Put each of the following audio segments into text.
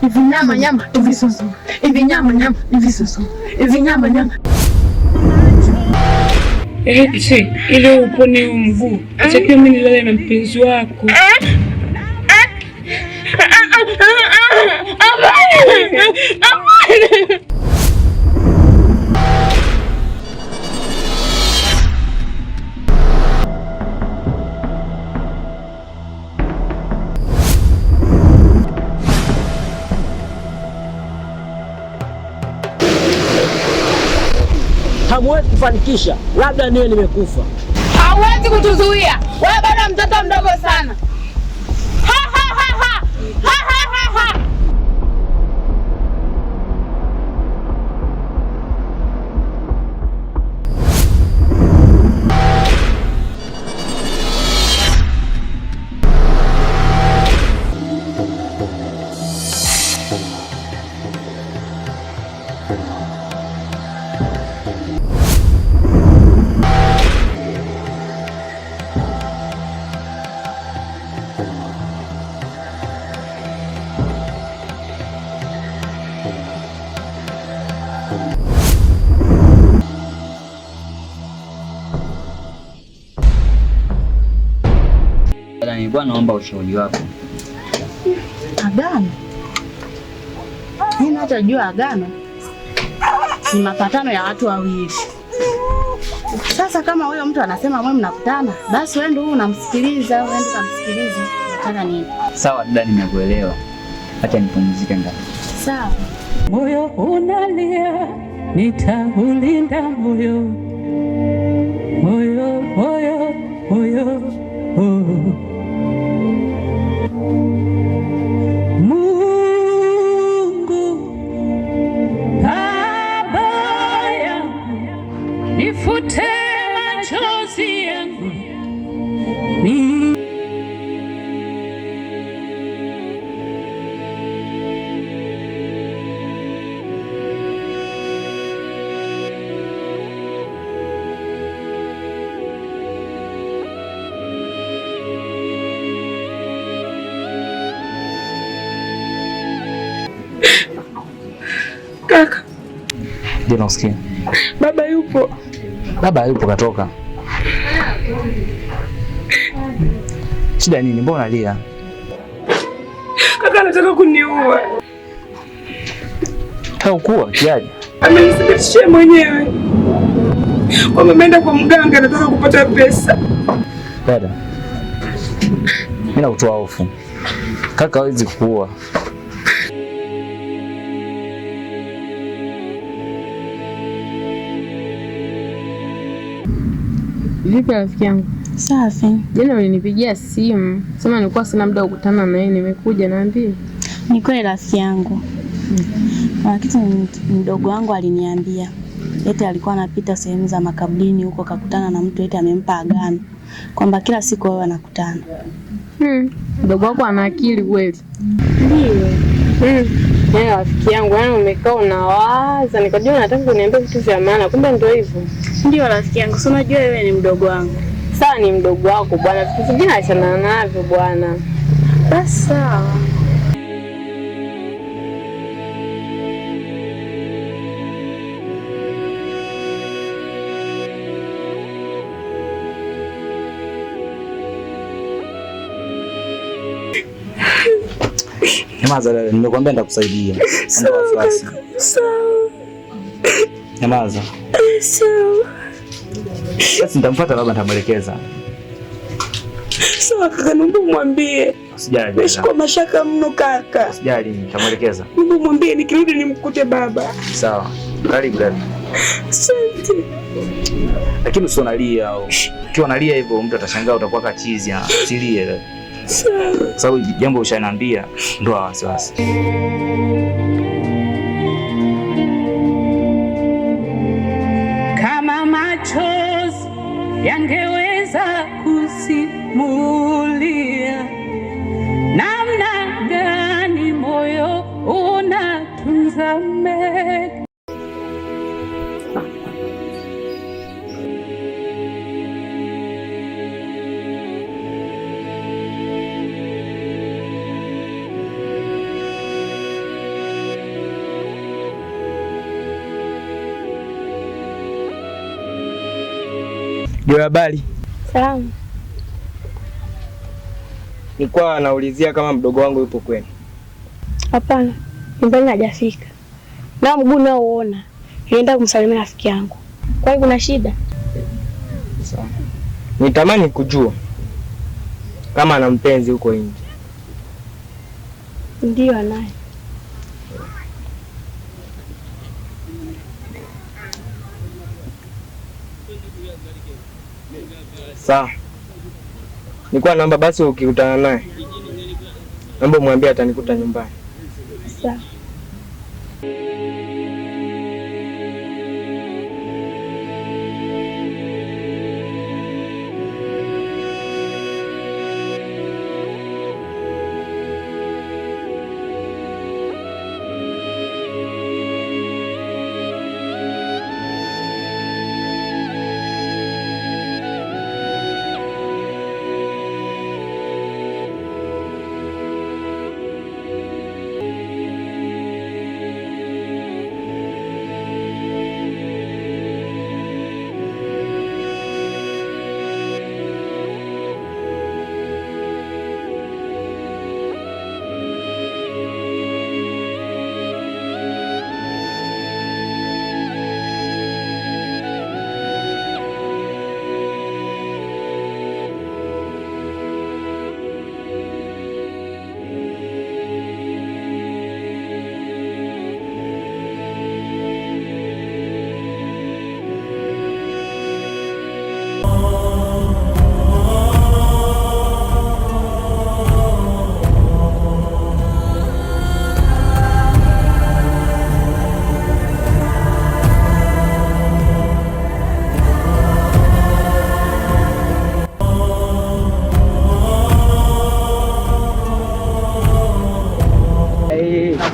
Hivi nyama hivi soso. Hivi nyama hivi soso. Hivi nyama. Ile upone mguu. Acha mimi nilale na mpenzi wako. Hamwezi kufanikisha, labda niwe nimekufa. Hauwezi kutuzuia. Wewe bado mtoto mdogo sana. Nilikuwa naomba ushauri wako. Agano? Mimi natajua agano ni mapatano ya watu wawili. Sasa kama huyo mtu anasema mwe mnakutana, basi wewe ndio unamsikiliza, wewe ndio unamsikiliza. Nataka nini? Sawa dada, nimekuelewa. Acha nipumzike ndani. Sawa. Moyo unalia, nitaulinda moyo. Moyo, moyo, moyo. Mungu Baba yangu, nifute machozi yangu. Kaka. Je, unasikia? Baba yupo. Baba yupo katoka. Shida nini? Mbona unalia? Kaka anataka kuniua. Haukuwa kiaje? Amenithibitishia mwenyewe. Wameenda kwa mganga, anataka kupata pesa. Dada, mimi nakutoa hofu. Kaka hawezi kuua. Vipi rafiki yangu? Safi. Jana ulinipigia simu, sema nilikuwa sina muda wa kukutana na yeye, nimekuja naambia. Ni kweli rafiki yangu. Kuna kitu mdogo wangu aliniambia. Eti alikuwa anapita sehemu za makaburini huko kakutana na mtu eti amempa agano kwamba kila siku wao wanakutana. Mdogo wako ana akili kweli. Ndio. Yeye rafiki yangu, yani umekaa unawaza, nikajua unataka kuniambia vitu vya maana, kumbe ndio hivyo. Ndio rafiki yangu, si unajua wewe ni mdogo wangu. Sawa, ni mdogo wako bwana, vitu vingine achana navyo bwana. Basi sawa. Nyamaza dada, nimekwambia nitakusaidia. Sawa. Nyamaza. Sawa. Basi nitamfuata baba, nitamwelekeza. Sawa kaka, naomba umwambie. Usijali. Naishi kwa mashaka mno kaka. Usijali, nitamwelekeza. Naomba umwambie nikirudi nimkute baba. Sawa. Karibu dada. Asante. Lakini usionalia au. Ukiwa unalia hivyo mtu atashangaa utakuwa kachizi, usilie dada. Sawa. Sababu jambo ushaniambia ndo wasiwasi. Kama machozi yangeweza kusimulia namna gani moyo unatunza mengi. Ndio habari. Salamu. Nilikuwa naulizia kama mdogo wangu yupo kwenu. Hapana, nyumbani hajafika. Na mguu nao uona. Nienda kumsalimia rafiki yangu. Kwa hiyo kuna shida? Sawa. Nitamani kujua kama ana mpenzi huko nje. Ndio anaye. Sawa. Nilikuwa naomba basi ukikutana naye, naomba mwambie atanikuta nyumbani. Sawa.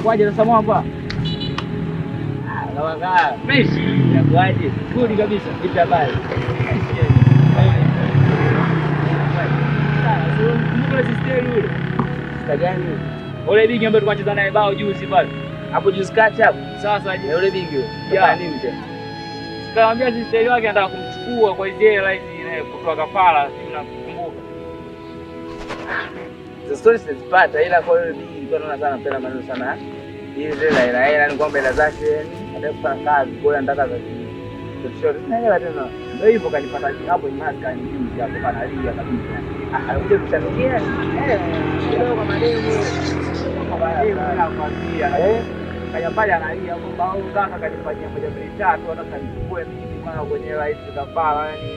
Kwaje sasa mwamba? Nawaga. Fresh. Kwaje? Nzuri kabisa. Vipi habari? Sasa gani? Ule bingi ambaye tukacheza naye bao juzi pale. Hapo juzi kati hapo. Sasa je, ule bingi huyo. Ya nini tena? Sikamwambia sister wake anataka kumchukua kwa ile line kutoa kafara, si mnakumbuka. Hizo stories zipata ila kwa yule bingi kwa naona sana mpenda maneno sana. Ile hela ni kwamba hela zake anataka kazi, kwa hiyo anataka za chochote. Na hela tena. Ndio hivyo kanipata hapo imani kanijui hapo kanalia kabisa. Alikuja kushangilia. Ndio kama demu. Kama demu anakwambia. Kaja pale analia kwamba au kaka kanifanyia moja mbili tatu hata kanichukue mimi maana kwenye rais kafara yani.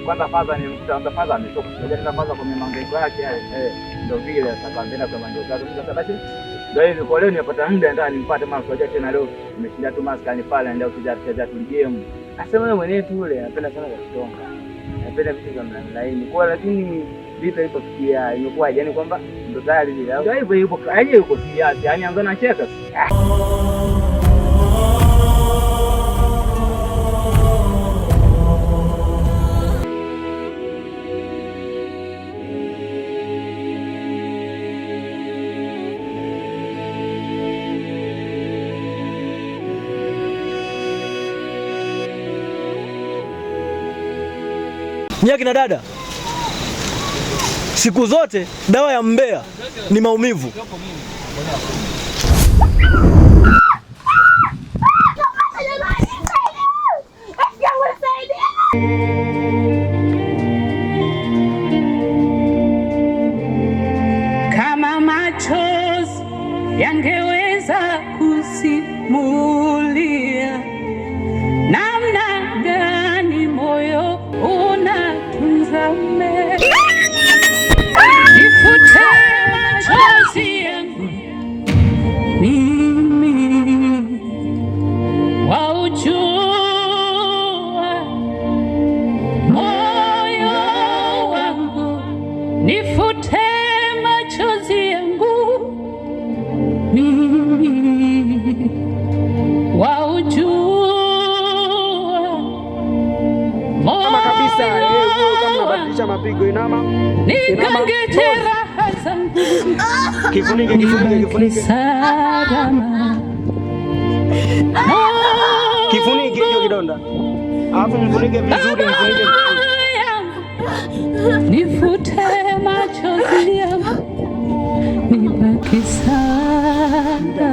Kwanza faza ni mtu kwanza faza ametoka. Unajua tena faza kwa mangaiko yake yale. Ndio vile sasa kaambia kwa mangaiko yake. Sasa basi ndio hivi kwa leo nimepata muda ndio nimpate mama kwa tena leo nimeshinda tu maskani pale ndio kucheza tu game. Asema wewe mwenyewe tu ule anapenda sana kutonga. Anapenda vitu vya mlaini. Kwa lakini vipi ilipofikia imekuwa yani kwamba ndio tayari vile. Ndio hivyo yupo yaani yuko serious yani anza na cheka. Nyie kina dada, siku zote dawa ya mbea ni maumivu. Kama machozi yangeweza kusimulia namna gani moyo unatunza mengi, nifute machozi yangu mimi, waujua moyo wangu, nifute machozi yangu mimi, waujua Kama kabisa kama unabadilisha mapigo inama. nikange jeraha zangu Kifunike. salama. Kifunike hiyo kidonda. Alafu mfunike vizuri, mfunike vizuri. nifute machozi yangu, nibaki salama.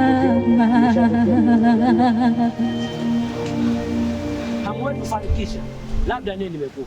Hamwezi kufanikisha, labda nini nimekufa.